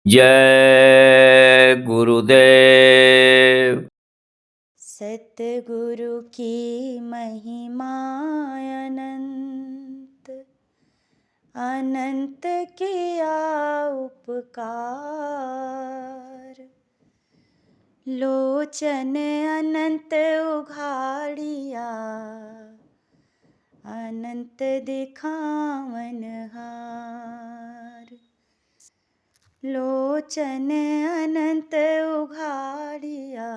जय गुरुदेव। सतगुरु की महिमा अनंत, अनंत किया उपकार। लोचन अनंत उघाड़िया, अनंत दिखावन हार। लोचन अनंत उघाड़िया,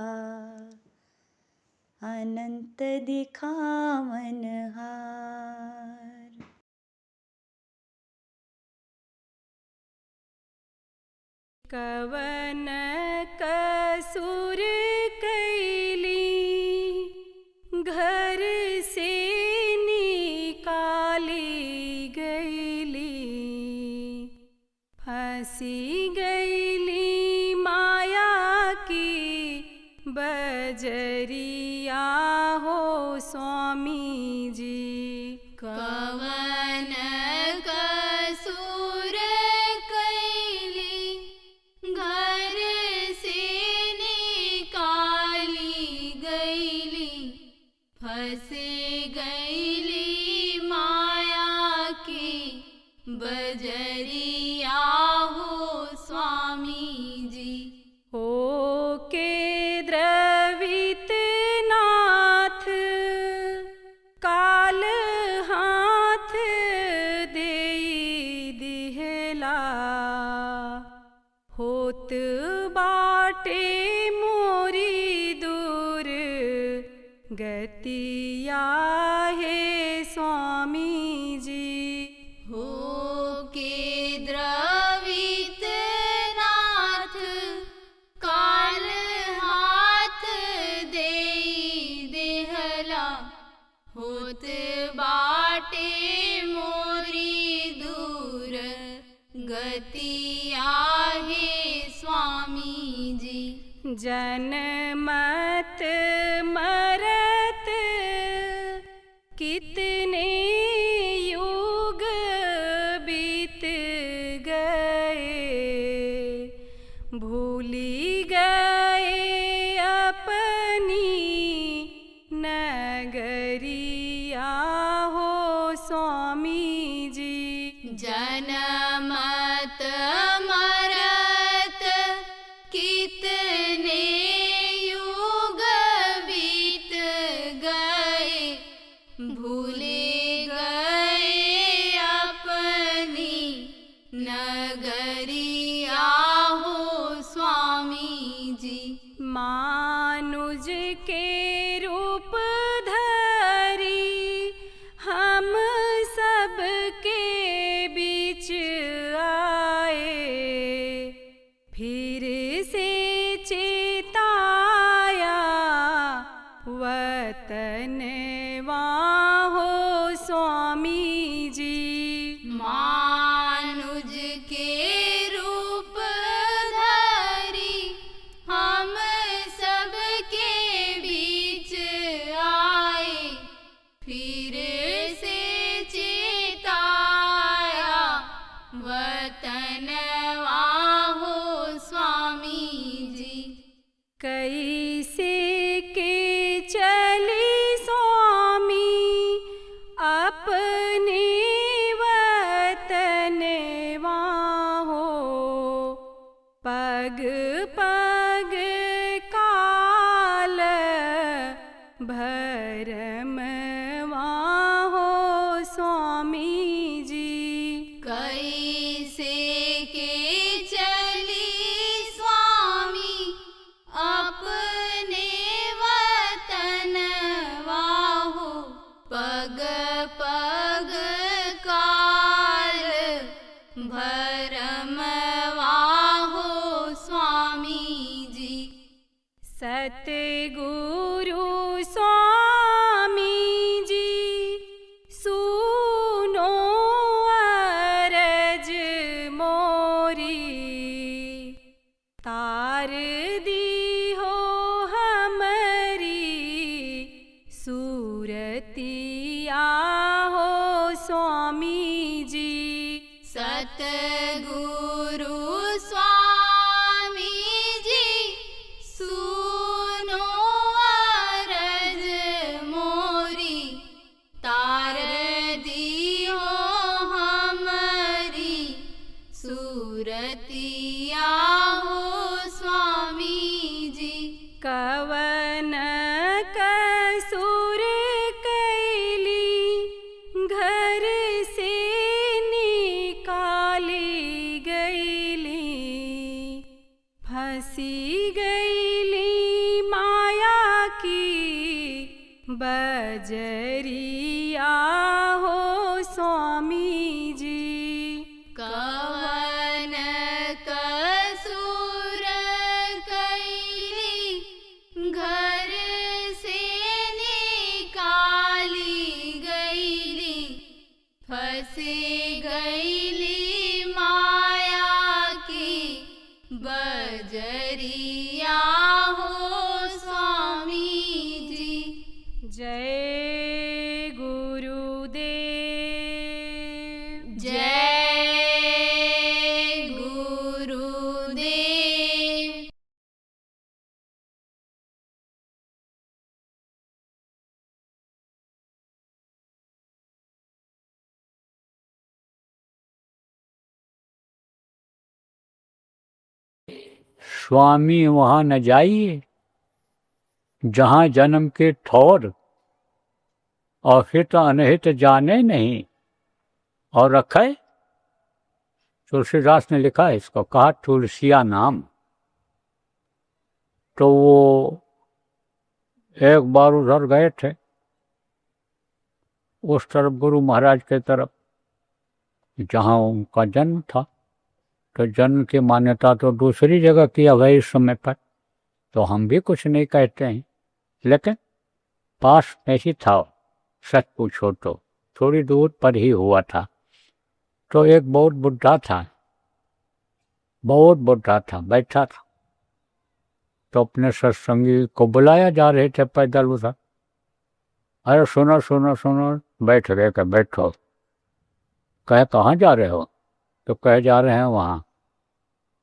अनंत दिखावन हार। कवन कसूर कैली घर से निकाली गईली, फंसी गईली माया की बजरिया हो स्वामी जी। कवन कसूर कैली घर से निकाली गईली, फंस गईली माया की बजरिया हो स्वामी जी। हो के द्रवित नाथ काल हाथ देई दिहला, होत बाटे मोरी दूर गतिया है स्वामी जी। हो के द्रवित नाथ काल हाथ देई देहला, होत बाटे मोरी दूर गतिया है स्वामी जी। जनमत मरत कितने युग बीत गए, भूली गए अपनी नगरिया हो स्वामी जी। जनमत मरत कितने युग बीत गए, भूल गए अपनी नगरिया हो स्वामी जी। मानुज के रूप धरी हम सबके बीच आए, फिर से चेताया वतनवा हो स्वामी जी। मानुज के रूप धरी हम सबके बीच आए, फिर से चेताया वतनवा हो स्वामी जी। कैसे के चली स्वामी अपने वतनवा हो, पग पग काल भरमवा हो स्वामी जी। कैसे के चली स्वामी अपने वतनवा हो, पग पग काल भरमवा हो स्वामी जी। सतगुरु स्वामी जी सुनो अरज मोरी, तार दी हो हमरी सूरतिया बजरिया हो स्वामी जी। कवन कसूर कैली घर से निकाली गईली, फंसी गईली माया की बजरिया हो स्वामी जी। जय गुरुदेव। जय गुरुदेव। स्वामी वहाँ न जाइए जहाँ जन्म के ठौर, और हित अनहित जाने नहीं। और रखे तुलसीदास ने लिखा है इसको, कहा तुलसिया नाम। तो वो एक बार उधर गए थे, उस तरफ गुरु महाराज के तरफ जहाँ उनका जन्म था। तो जन्म की मान्यता तो दूसरी जगह किया भाई इस समय पर, तो हम भी कुछ नहीं कहते हैं, लेकिन पास में ही था। सच पूछो तो थोड़ी दूर पर ही हुआ था। तो एक बहुत बुढ़ा था, बहुत बुढ़ा था, बैठा था। तो अपने सत्संगी को बुलाया, जा रहे थे पैदल उधर। अरे सुनो सुनो सुनो, बैठ गए। कह बैठो। कहे कहाँ जा रहे हो? तो कहे जा रहे हैं वहाँ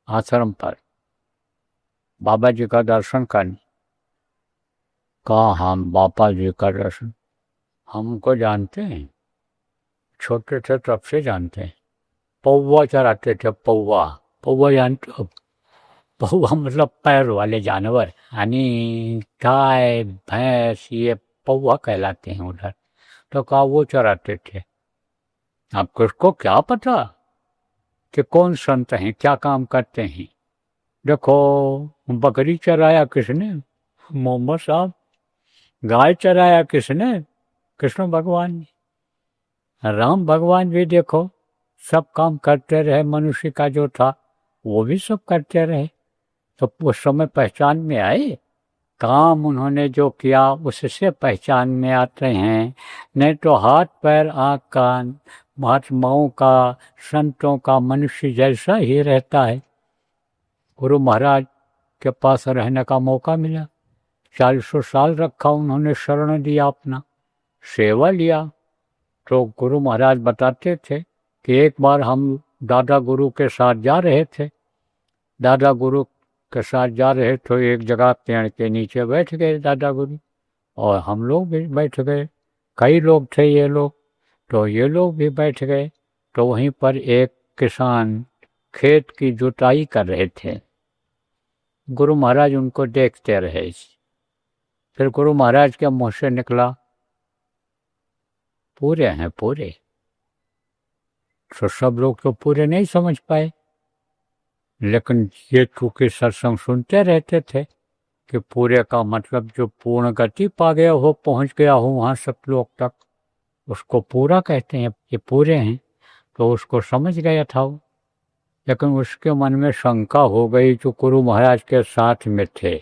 आश्रम पर बाबा जी का दर्शन करने। कहा हम बाबा जी का दर्शन? हमको जानते हैं, छोटे थे तब से जानते हैं। पौवा चराते थे, पौवा। पौवा जानते हो? पौवा मतलब पैर वाले जानवर, यानी गाय भैंस, ये पौवा कहलाते हैं उधर। तो कहा वो चराते थे। अब किसको क्या पता कि कौन संत हैं, क्या काम करते हैं। देखो बकरी चराया किसने? मोहम्मद साहब। गाय चराया किसने? कृष्ण भगवान ने। राम भगवान भी देखो सब काम करते रहे, मनुष्य का जो था वो भी सब करते रहे। तो उस समय पहचान में आए, काम उन्होंने जो किया उससे पहचान में आते हैं। नहीं तो हाथ पैर आँख कान महात्माओं का, संतों का मनुष्य जैसा ही रहता है। गुरु महाराज के पास रहने का मौका मिला, 40 साल रखा उन्होंने, शरण दिया, अपना सेवा लिया। तो गुरु महाराज बताते थे कि एक बार हम दादा गुरु के साथ जा रहे थे, दादा गुरु के साथ जा रहे तो एक जगह पेड़ के नीचे बैठ गए दादा गुरु, और हम लोग भी बैठ गए। कई लोग थे ये लोग, तो ये लोग भी बैठ गए। तो वहीं पर एक किसान खेत की जुताई कर रहे थे। गुरु महाराज उनको देखते रहे। फिर गुरु महाराज के मुँह से निकला, पूरे हैं पूरे। तो सब लोग तो पूरे नहीं समझ पाए, लेकिन ये चूंकि सत्संग सुनते रहते थे कि पूरे का मतलब जो पूर्ण गति पा गया हो, पहुंच गया हो वहाँ सब लोग तक, उसको पूरा कहते हैं, ये पूरे हैं। तो उसको समझ गया था वो, लेकिन उसके मन में शंका हो गई। जो गुरु महाराज के साथ में थे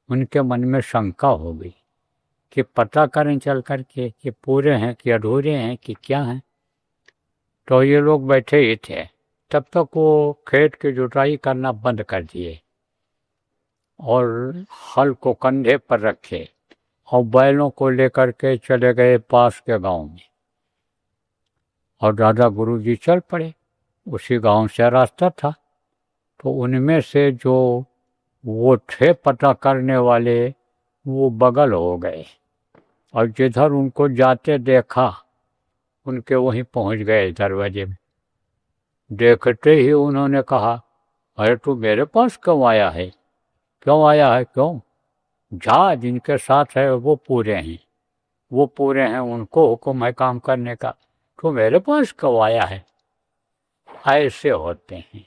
उनके मन में शंका हो गई कि पता करें चल कर के कि पूरे हैं कि अधूरे हैं कि क्या हैं। तो ये लोग बैठे ही थे, तब तक वो खेत की जुताई करना बंद कर दिए और हल को कंधे पर रखे और बैलों को लेकर के चले गए पास के गांव में। और दादा गुरुजी चल पड़े, उसी गांव से रास्ता था। तो उनमें से जो वो थे पता करने वाले, वो बगल हो गए और जिधर उनको जाते देखा उनके वहीं पहुंच गए दरवाजे में। देखते ही उन्होंने कहा, अरे तू मेरे पास क्यों आया है? क्यों आया है? क्यों? जा, जिनके साथ है वो पूरे हैं, वो पूरे हैं, उनको हुक्म है काम करने का, तो मेरे पास क्यों आया है? ऐसे होते हैं,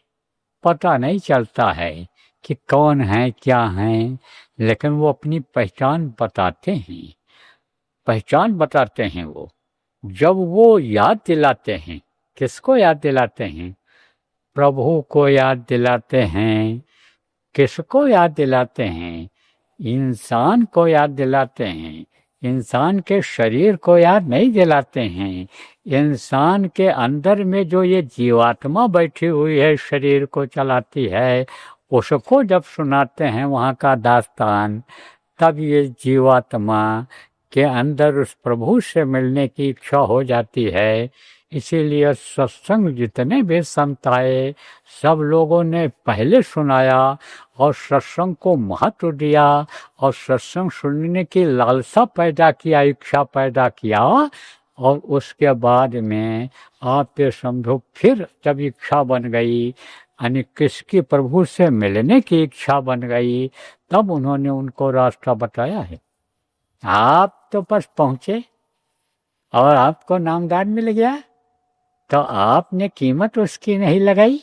पता नहीं चलता है कि कौन है क्या है, लेकिन वो अपनी पहचान बताते हैं। पहचान बताते हैं वो। जब वो याद दिलाते हैं, किसको याद दिलाते हैं? प्रभु को याद दिलाते हैं। किसको याद दिलाते हैं? इंसान को याद दिलाते हैं। इंसान के शरीर को याद नहीं दिलाते हैं। इंसान के अंदर में जो ये जीवात्मा बैठी हुई है, शरीर को चलाती है, उसको जब सुनाते हैं वहाँ का दास्तान, तब ये जीवात्मा के अंदर उस प्रभु से मिलने की इच्छा हो जाती है। इसीलिए सत्संग जितने भी संत आए, सब लोगों ने पहले सुनाया और सत्संग को महत्व दिया और सत्संग सुनने की लालसा पैदा किया, इच्छा पैदा किया। और उसके बाद में आप ये समझो फिर जब इच्छा बन गई, यानी किसकी प्रभु से मिलने की इच्छा बन गई, तब उन्होंने उनको रास्ता बताया है। आप तो बस पहुँचे और आपको नामदान मिल गया, तो आपने कीमत उसकी नहीं लगाई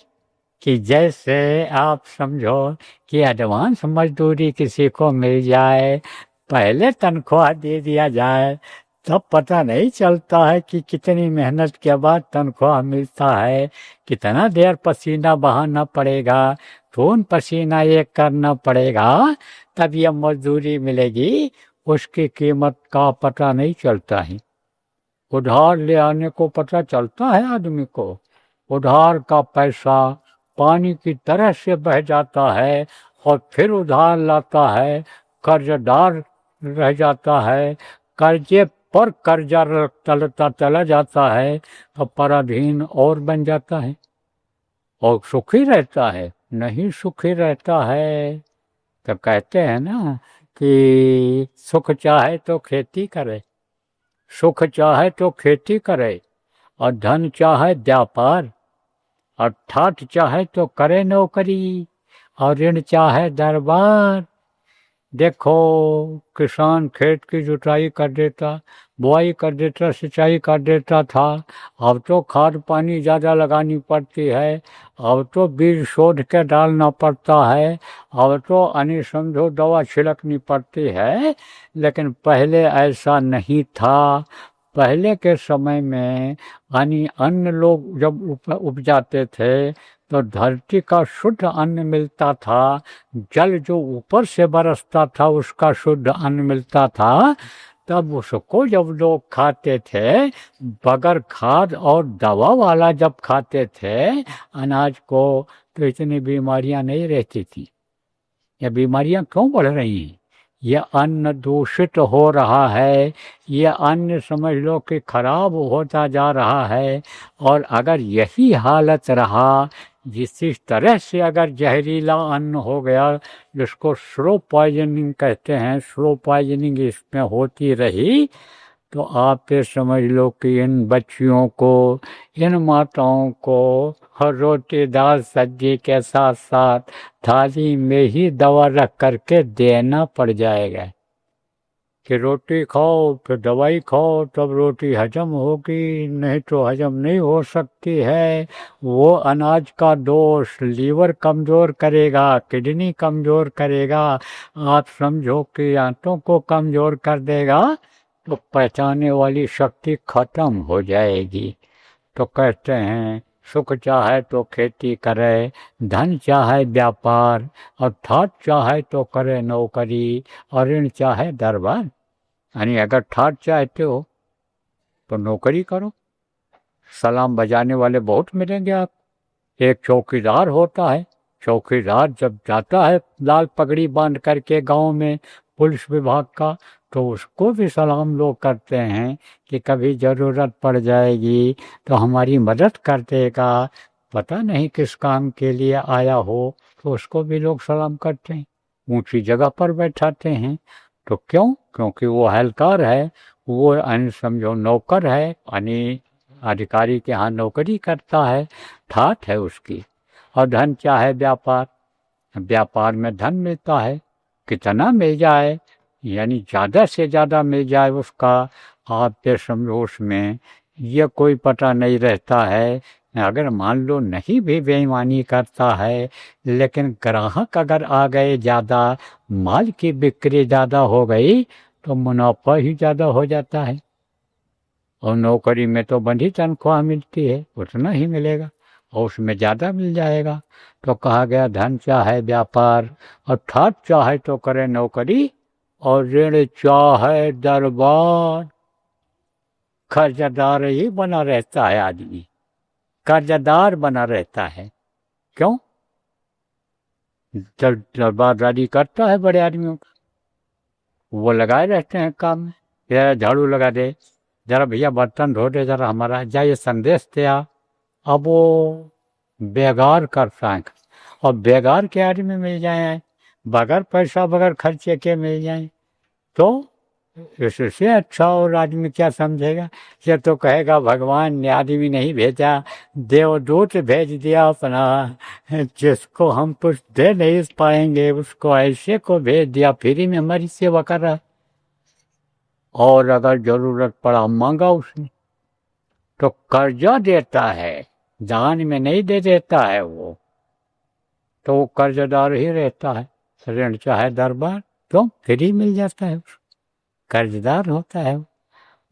कि जैसे आप समझो कि एडवांस मजदूरी किसी को मिल जाए, पहले तनख्वाह दे दिया जाए, तब पता नहीं चलता है कि कितनी मेहनत के बाद तनख्वाह मिलता है, कितना देर पसीना बहाना पड़ेगा, खून पसीना ये करना पड़ेगा, तब यह मजदूरी मिलेगी। उसकी कीमत का पता नहीं चलता है। उधार ले आने को पता चलता है आदमी को। उधार का पैसा पानी की तरह से बह जाता है और फिर उधार लाता है, कर्जदार रह जाता है, कर्जे पर कर्जा तलता चला जाता है, तो पराधीन और बन जाता है। और सुखी रहता है? नहीं सुखी रहता है। तो कहते हैं ना कि सुख चाहे तो खेती करे, सुख चाहे तो खेती करे, और धन चाहे व्यापार, और ठाठ चाहे तो करे नौकरी, और ऋण चाहे दरबार। देखो किसान खेत की जुताई कर देता, बुआई कर देता, सिंचाई कर देता था। अब तो खाद पानी ज़्यादा लगानी पड़ती है, अब तो बीज शोध के डालना पड़ता है, अब तो अन्य समझो दवा छिड़कनी पड़ती है। लेकिन पहले ऐसा नहीं था। पहले के समय में यानी अन्न लोग जब उपजाते थे तो धरती का शुद्ध अन्न मिलता था, जल जो ऊपर से बरसता था उसका शुद्ध अन्न मिलता था। तब उसको जब लोग खाते थे, बगैर खाद और दवा वाला जब खाते थे अनाज को, तो इतनी बीमारियां नहीं रहती थी। ये बीमारियां क्यों बढ़ रही हैं? यह अन्न दूषित हो रहा है, यह अन्न समझ लो कि खराब होता जा रहा है। और अगर यही हालत रहा, जिस तरह से अगर जहरीला अन्न हो गया, जिसको स्लो पॉइजनिंग कहते हैं, स्लो पॉइजनिंग इसमें होती रही, तो आप ये समझ लो कि इन बच्चियों को, इन माताओं को हर रोटी दाल सब्जी के साथ साथ थाली में ही दवा रख करके देना पड़ जाएगा कि रोटी खाओ फिर दवाई खाओ, तब रोटी हजम होगी, नहीं तो हजम नहीं हो सकती है। वो अनाज का दोष लीवर कमज़ोर करेगा, किडनी कमज़ोर करेगा, आप समझो कि आंतों को कमज़ोर कर देगा, तो पहचाने वाली शक्ति खत्म हो जाएगी। तो कहते हैं सुख चाहे तो खेती करे, धन चाहे व्यापार, और ठाठ चाहे तो करे नौकरी, और ऋण चाहे दरबार। यानी अगर ठाठ चाहते हो तो नौकरी करो, सलाम बजाने वाले बहुत मिलेंगे आप। एक चौकीदार होता है, चौकीदार जब जाता है लाल पगड़ी बांध करके गांव में पुलिस विभाग का, तो उसको भी सलाम लोग करते हैं कि कभी ज़रूरत पड़ जाएगी तो हमारी मदद कर देगा, पता नहीं किस काम के लिए आया हो, तो उसको भी लोग सलाम करते हैं, ऊंची जगह पर बैठाते हैं। तो क्यों? क्योंकि वो हलकार है, वो समझो नौकर है, यानी अधिकारी के यहाँ नौकरी करता है, ठाठ है उसकी। और धन चाहे व्यापार, व्यापार में धन मिलता है, कितना मिल जाए, यानी ज़्यादा से ज़्यादा मिल जाए उसका, आप ये समझो उसमें ये कोई पता नहीं रहता है। अगर मान लो नहीं भी बेईमानी करता है, लेकिन ग्राहक अगर आ गए ज़्यादा, माल की बिक्री ज़्यादा हो गई, तो मुनाफा ही ज़्यादा हो जाता है। और नौकरी में तो बड़ी तनख्वाह मिलती है, उतना ही मिलेगा और उसमें ज़्यादा मिल जाएगा। तो कहा गया धन चाहे व्यापार अर्थात चाहे तो करे नौकरी और ऋण चाहे दरबार। कर्जदार ही बना रहता है आदमी, कर्जदार बना रहता है। क्यों? जब दरबारदारी करता है बड़े आदमियों का, वो लगाए रहते हैं काम में, जरा झाड़ू लगा दे, जरा भैया बर्तन धो दे, जरा हमारा जाइए संदेश दे आ। अब वो बेगार करता है और बेगार के आदमी मिल जाए, बगैर पैसा बगैर खर्चे के मिल जाए, तो इससे अच्छा और आदमी क्या समझेगा? ये तो कहेगा भगवान ने आदमी नहीं भेजा, देवदूत भेज दिया अपना, जिसको हम कुछ दे नहीं पाएंगे उसको ऐसे को भेज दिया, फ्री में हमारी सेवा कर रहा। और अगर जरूरत पड़ा मांगा उसने तो कर्जा देता है, दान में नहीं दे देता है वो, तो वो कर्जदार ही रहता है। ऋण चाहे दरबार, तो फ्री मिल जाता है, कर्जदार होता है।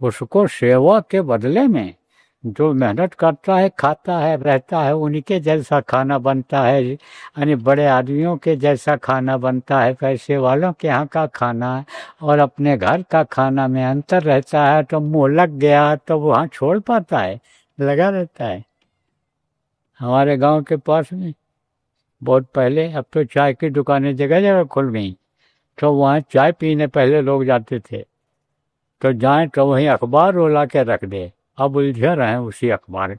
उसको सेवा के बदले में जो मेहनत करता है, खाता है, रहता है, उनके जैसा खाना बनता है, यानी बड़े आदमियों के जैसा खाना बनता है। पैसे वालों के यहाँ का खाना और अपने घर का खाना में अंतर रहता है। तो मुँह लग गया तो वहाँ छोड़ पाता है, लगा रहता है। हमारे गांव के पास में बहुत पहले, अब तो चाय की दुकानें जगह जगह खुल गई, तो वहाँ चाय पीने पहले लोग जाते थे, तो जाएं तो वहीं अखबार रोला के रख दे, अब उलझे रहें उसी अखबार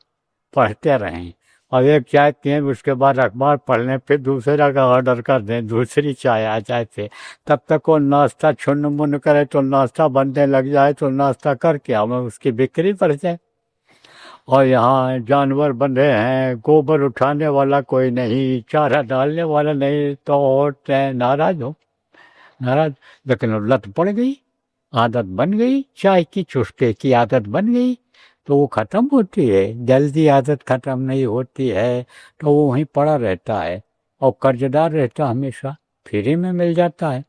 पढ़ते रहें, और एक चाय पिए उसके बाद अखबार पढ़ लें, फिर दूसरा का ऑर्डर कर दें, दूसरी चाय आ जाए थे। तब तक वो नाश्ता छुन्न मुन्न करे तो नाश्ता बनने लग जाए, तो नाश्ता करके हमें उसकी बिक्री बढ़ जाए। और यहाँ जानवर बंधे हैं, गोबर उठाने वाला कोई नहीं, चारा डालने वाला नहीं, तो औरतें नाराज हो, नाराज। लेकिन लत पड़ गई, आदत बन गई, चाय की चुस्के की आदत बन गई, तो वो ख़त्म होती है, जल्दी आदत ख़त्म नहीं होती है, तो वो वहीं पड़ा रहता है और कर्जदार रहता हमेशा। फ्री में मिल जाता है,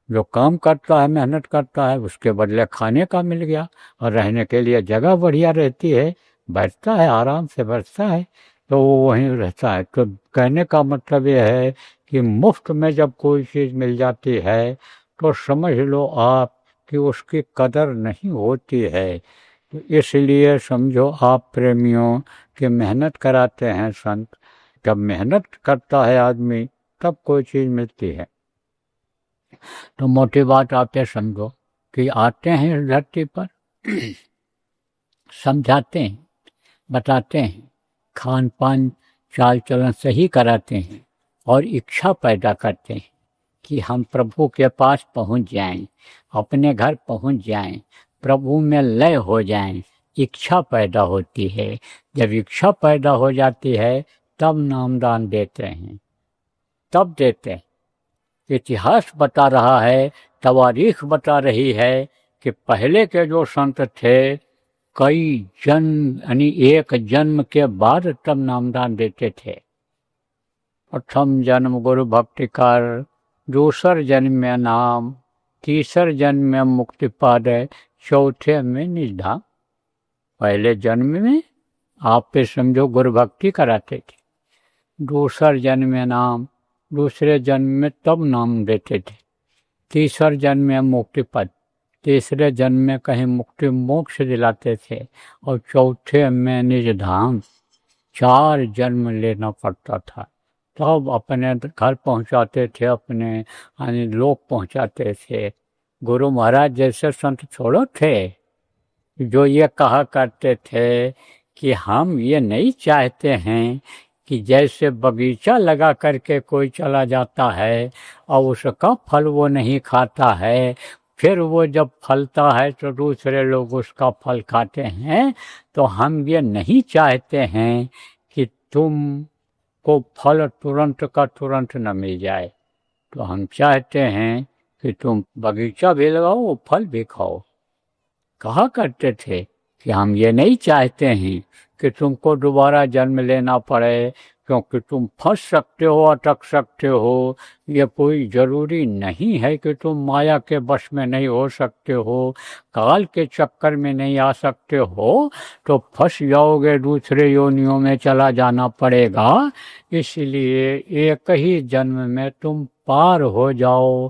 जो काम करता है, मेहनत करता है, उसके बदले खाने का मिल गया और रहने के लिए जगह बढ़िया रहती है, बैठता है आराम से, बैठता है, तो वो वहीं रहता है। तो कहने का मतलब ये है कि मुफ्त में जब कोई चीज़ मिल जाती है तो समझ लो आप कि उसकी कदर नहीं होती है। तो इसलिए समझो आप प्रेमियों कि मेहनत कराते हैं संत, जब मेहनत करता है आदमी तब कोई चीज़ मिलती है। तो मोटी बात आप ये समझो कि आते हैं इस धरती पर, समझाते हैं, बताते हैं, खान पान चाल चलन सही कराते हैं और इच्छा पैदा करते हैं कि हम प्रभु के पास पहुंच जाएं, अपने घर पहुंच जाएं, प्रभु में लय हो जाएं। इच्छा पैदा होती है, जब इच्छा पैदा हो जाती है तब नामदान देते हैं, तब देते हैं। इतिहास बता रहा है, तवारीख बता रही है कि पहले के जो संत थे कई जन्म यानी एक जन्म के बाद तब नामदान देते थे। प्रथम जन्म गुरु भक्ति कर, दूसर जन्म में नाम, तीसर जन्म में मुक्ति पाद, चौथे में निधाम। पहले जन्म में आप पे समझो गुरु भक्ति कराते थे, दूसर जन्म में नाम, दूसरे जन्म में तब नाम देते थे, तीसर जन्म में मुक्ति पद, तीसरे जन्म में कहीं मुक्ति मोक्ष दिलाते थे, और चौथे में निज धाम। 4 जन्म लेना पड़ता था, तब अपने घर पहुंचाते थे, अपने यानी लोग पहुंचाते थे। गुरु महाराज जैसे संत छोड़ो थे जो ये कहा करते थे कि हम ये नहीं चाहते हैं कि जैसे बगीचा लगा करके कोई चला जाता है और उसका फल वो नहीं खाता है, फिर वो जब फलता है तो दूसरे लोग उसका फल खाते हैं, तो हम ये नहीं चाहते हैं कि तुम को फल तुरंत का तुरंत न मिल जाए, तो हम चाहते हैं कि तुम बगीचा भी लगाओ, फल भी खाओ। कहा करते थे कि हम ये नहीं चाहते हैं कि तुमको दोबारा जन्म लेना पड़े, क्योंकि तुम फंस सकते हो, अटक सकते हो। ये कोई जरूरी नहीं है कि तुम माया के वश में नहीं हो सकते हो, काल के चक्कर में नहीं आ सकते हो, तो फंस जाओगे, दूसरे योनियों में चला जाना पड़ेगा। इसलिए एक ही जन्म में तुम पार हो जाओ।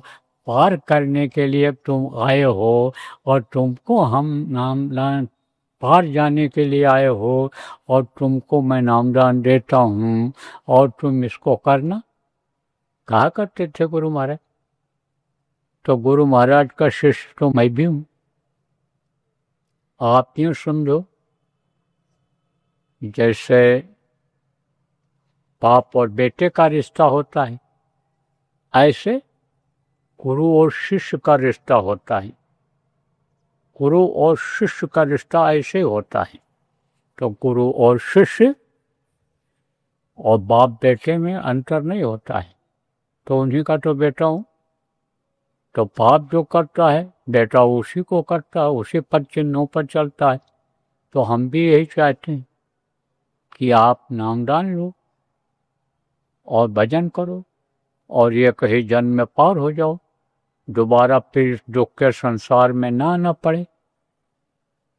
पार करने के लिए तुम आए हो और तुमको हम नामदान पार जाने के लिए आए हो और तुमको मैं नामदान देता हूँ और तुम इसको करना। कहा करते थे गुरु महाराज। तो गुरु महाराज का शिष्य तो मैं भी हूँ। आप यूँ सुन लो, जैसे बाप और बेटे का रिश्ता होता है, ऐसे गुरु और शिष्य का रिश्ता होता है। गुरु और शिष्य का रिश्ता ऐसे होता है। तो गुरु और शिष्य और बाप बेटे में अंतर नहीं होता है। तो उन्हीं का तो बेटा हूँ। तो बाप जो करता है बेटा उसी को करता है, उसी पर चिन्हों पर चलता है। तो हम भी यही चाहते हैं कि आप नामदान लो और भजन करो और ये कहीं जन्म में पार हो जाओ, दोबारा फिर दुख के संसार में ना आना पड़े,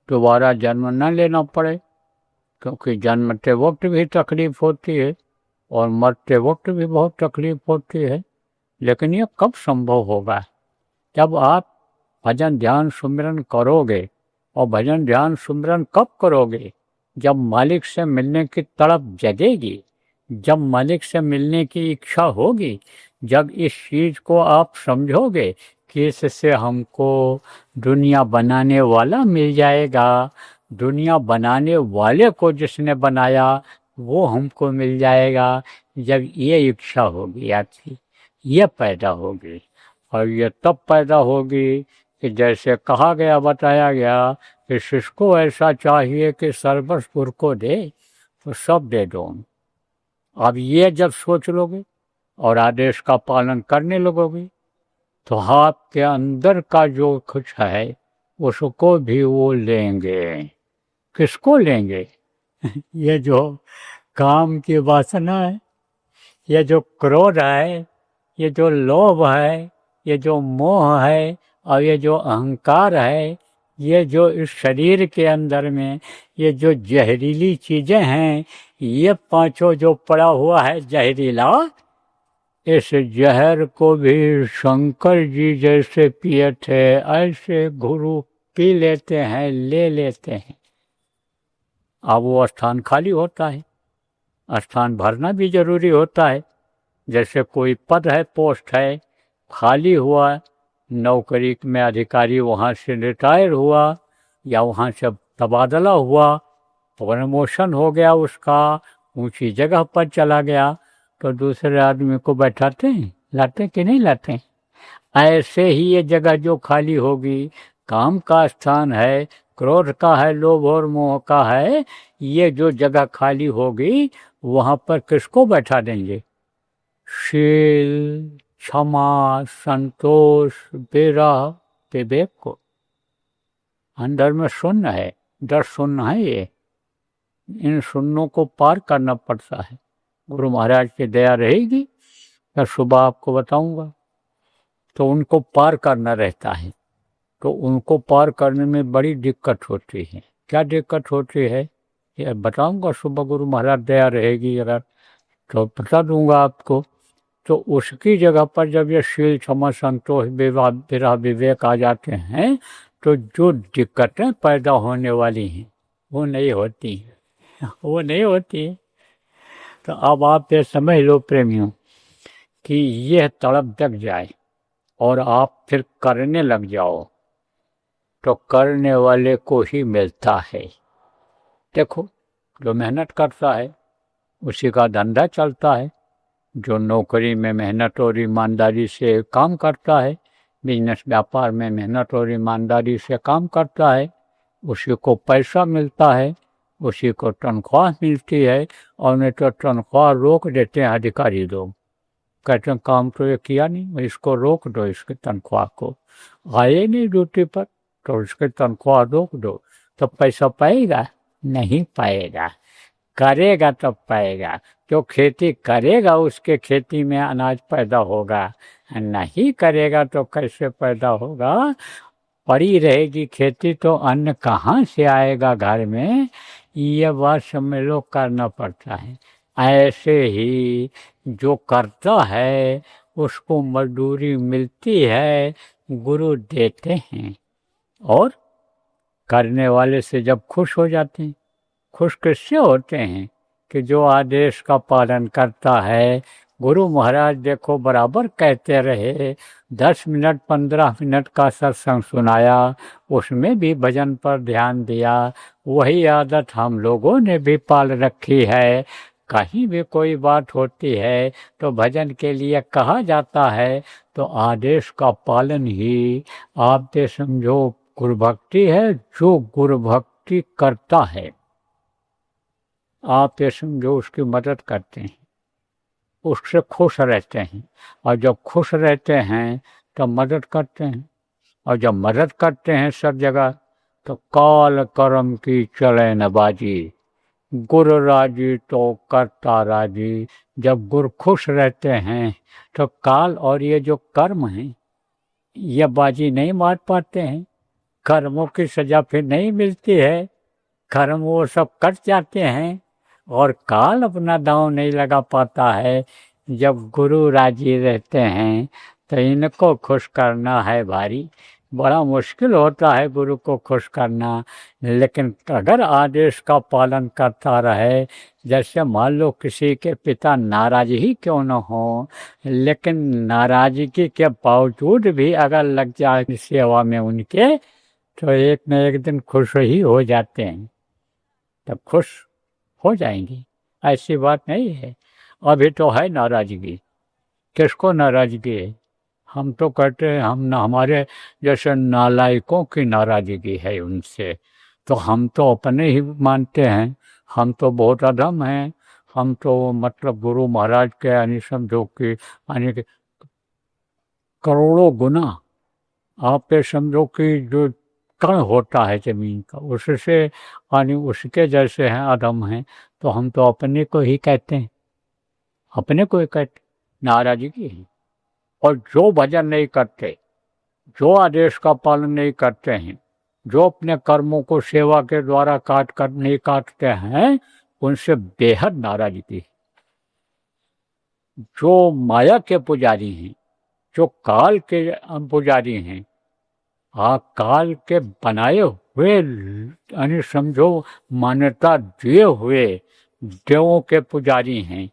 दोबारा जन्म न लेना पड़े। क्योंकि जन्मते वक्त भी तकलीफ होती है और मरते वक्त भी बहुत तकलीफ होती है। लेकिन ये कब संभव होगा? जब आप भजन ध्यान सुमिरन करोगे। और भजन ध्यान सुमिरन कब करोगे? जब मालिक से मिलने की तड़प जगेगी, जब मालिक से मिलने की इच्छा होगी, जब इस चीज को आप समझोगे कि इससे हमको दुनिया बनाने वाला मिल जाएगा, दुनिया बनाने वाले को जिसने बनाया वो हमको मिल जाएगा। जब ये इच्छा होगी आपकी, ये पैदा होगी। और ये तब पैदा होगी कि जैसे कहा गया, बताया गया कि शिष्य को ऐसा चाहिए कि सर्वस्व को दे तो सब दे दो। अब ये जब सोच लोगे और आदेश का पालन करने लगोगे तो आपके अंदर का जो कुछ है उसको भी वो लेंगे। किसको लेंगे? ये जो काम की वासना है, ये जो क्रोध है, ये जो लोभ है, ये जो मोह है और ये जो अहंकार है, ये जो इस शरीर के अंदर में ये जो जहरीली चीजें हैं, ये पांचों जो पड़ा हुआ है जहरीला, इस जहर को भी शंकर जी जैसे पिए थे ऐसे गुरु पी लेते हैं, ले लेते हैं। अब वो स्थान खाली होता है, स्थान भरना भी जरूरी होता है। जैसे कोई पद है, पोस्ट है, खाली हुआ, नौकरी में अधिकारी वहाँ से रिटायर हुआ या वहाँ से तबादला हुआ, प्रमोशन हो गया, उसका ऊंची जगह पर चला गया, तो दूसरे आदमी को बैठाते हैं, लाते कि नहीं लाते? ऐसे ही ये जगह जो खाली होगी, काम का स्थान है, क्रोध का है, लोभ और मोह का है, ये जो जगह खाली होगी वहाँ पर किसको बैठा देंगे? शील, क्षमा, संतोष, विरह, विवेक को। अंदर में शून्य है, 10 शून्य है। ये इन शून्यों को पार करना पड़ता है। गुरु महाराज की दया रहेगी, मैं सुबह आपको बताऊंगा। तो उनको पार करना रहता है, तो उनको पार करने में बड़ी दिक्कत होती है। क्या दिक्कत होती है ये बताऊंगा सुबह, गुरु महाराज दया रहेगी अगर तो बता दूंगा आपको। तो उसकी जगह पर जब ये शील, क्षमा, संतोष, विरह, विवेक आ जाते हैं तो जो दिक्कतें पैदा होने वाली हैं वो नहीं होती, वो नहीं होती। तो अब आप ये समझ लो प्रेमियों कि यह तड़प जग जाए और आप फिर करने लग जाओ तो करने वाले को ही मिलता है। देखो, जो मेहनत करता है उसी का धंधा चलता है। जो नौकरी में मेहनत और ईमानदारी से काम करता है, बिजनेस व्यापार में मेहनत और ईमानदारी से काम करता है, उसी को पैसा मिलता है, उसी को तनख्वाह मिलती है। और नहीं तो तनख्वाह रोक देते हैं अधिकारी लोग, कहते हैं काम तो ये किया नहीं, इसको रोक दो, इसकी तनख्वाह को, आए नहीं ड्यूटी पर तो इसकी तनख्वाह रोक दो। तो पैसा पाएगा? नहीं पाएगा। करेगा तब पाएगा। जो खेती करेगा उसके खेती में अनाज पैदा होगा, नहीं करेगा तो कैसे पैदा होगा। पड़ी रहेगी खेती तो अन्न कहाँ से आएगा घर में, ये बात समझ लो, करना पड़ता है। ऐसे ही जो करता है उसको मजदूरी मिलती है, गुरु देते हैं, और करने वाले से जब खुश हो जाते हैं। खुश किससे होते हैं कि जो आदेश का पालन करता है। गुरु महाराज देखो बराबर कहते रहे, 10 मिनट 15 मिनट का सत्संग सुनाया, उसमें भी भजन पर ध्यान दिया। वही आदत हम लोगों ने भी पाल रखी है। कहीं भी कोई बात होती है तो भजन के लिए कहा जाता है, तो आदेश का पालन ही आप ये समझो गुरु भक्ति है। जो गुरु भक्ति करता है, आप ये समझो उसकी मदद करते हैं, उससे खुश रहते हैं, और जब खुश रहते हैं तब मदद करते हैं, और जब मदद करते हैं सब जगह, तो काल कर्म की चले न बाजी, गुरु राजी तो करता राजी। जब गुरु खुश रहते हैं तो काल और ये जो कर्म हैं ये बाजी नहीं मार पाते हैं। कर्मों की सजा फिर नहीं मिलती है, कर्म वो सब कट जाते हैं, और काल अपना दांव नहीं लगा पाता है। जब गुरु राजी रहते हैं तो इनको खुश करना है भारी, बड़ा मुश्किल होता है गुरु को खुश करना। लेकिन अगर आदेश का पालन करता रहे, जैसे मान लो किसी के पिता नाराज ही क्यों न हो, लेकिन नाराजगी के बावजूद भी अगर लग जाए सेवा में उनके, तो एक न एक दिन खुश ही हो जाते हैं, तब खुश हो जाएंगी। ऐसी बात नहीं है। अभी तो है नाराजगी, किसको नाराजगी है? हम तो कहते हैं हम ना, हमारे जैसे नालायकों की नाराजगी है उनसे, तो हम तो अपने ही मानते हैं, हम तो बहुत अधम हैं, हम तो मतलब गुरु महाराज के यानी समझो कि यानी कि करोड़ों गुना आप ये समझो कि जो कण होता है जमीन का, उससे यानी उसके जैसे हैं, अधम हैं। तो हम तो अपने को ही कहते हैं, अपने को ही कहते, नाराजगी है। और जो भजन नहीं करते, जो आदेश का पालन नहीं करते हैं, जो अपने कर्मों को सेवा के द्वारा काट कर नहीं काटते हैं, उनसे बेहद नाराजगी है। जो माया के पुजारी हैं, जो काल के पुजारी हैं, काल के बनाए हुए यानी समझो मान्यता दिए हुए देवों के पुजारी हैं,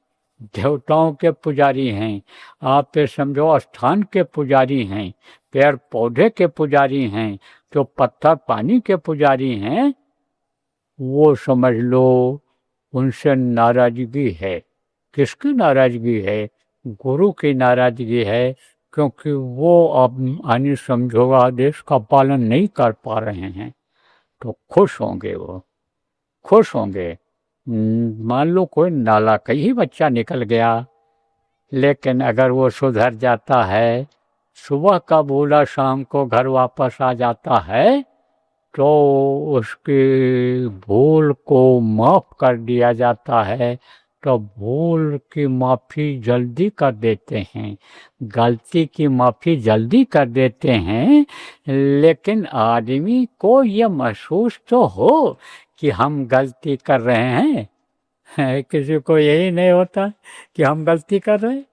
देवताओं के पुजारी हैं, आप ये समझो स्थान के पुजारी हैं, पेड़ पौधे के पुजारी हैं, जो पत्थर पानी के पुजारी हैं, वो समझ लो उनसे नाराजगी है। किसकी नाराजगी है? गुरु की नाराजगी है, क्योंकि वो अब यानी समझो आदेश का पालन नहीं कर पा रहे हैं। तो खुश होंगे, वो खुश होंगे। मान लो कोई नाला का ही बच्चा निकल गया, लेकिन अगर वो सुधर जाता है, सुबह का भूला शाम को घर वापस आ जाता है, तो उसकी भूल को माफ़ कर दिया जाता है। तो भूल की माफ़ी जल्दी कर देते हैं, गलती की माफ़ी जल्दी कर देते हैं। लेकिन आदमी को ये महसूस तो हो कि हम गलती कर रहे हैं। किसी को यही नहीं होता कि हम गलती कर रहे हैं,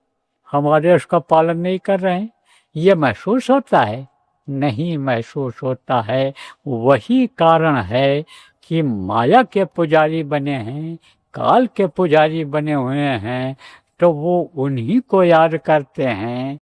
हम आदेश का पालन नहीं कर रहे हैं, ये महसूस होता है? नहीं महसूस होता है। वही कारण है कि माया के पुजारी बने हैं, काल के पुजारी बने हुए हैं, तो वो उन्हीं को याद करते हैं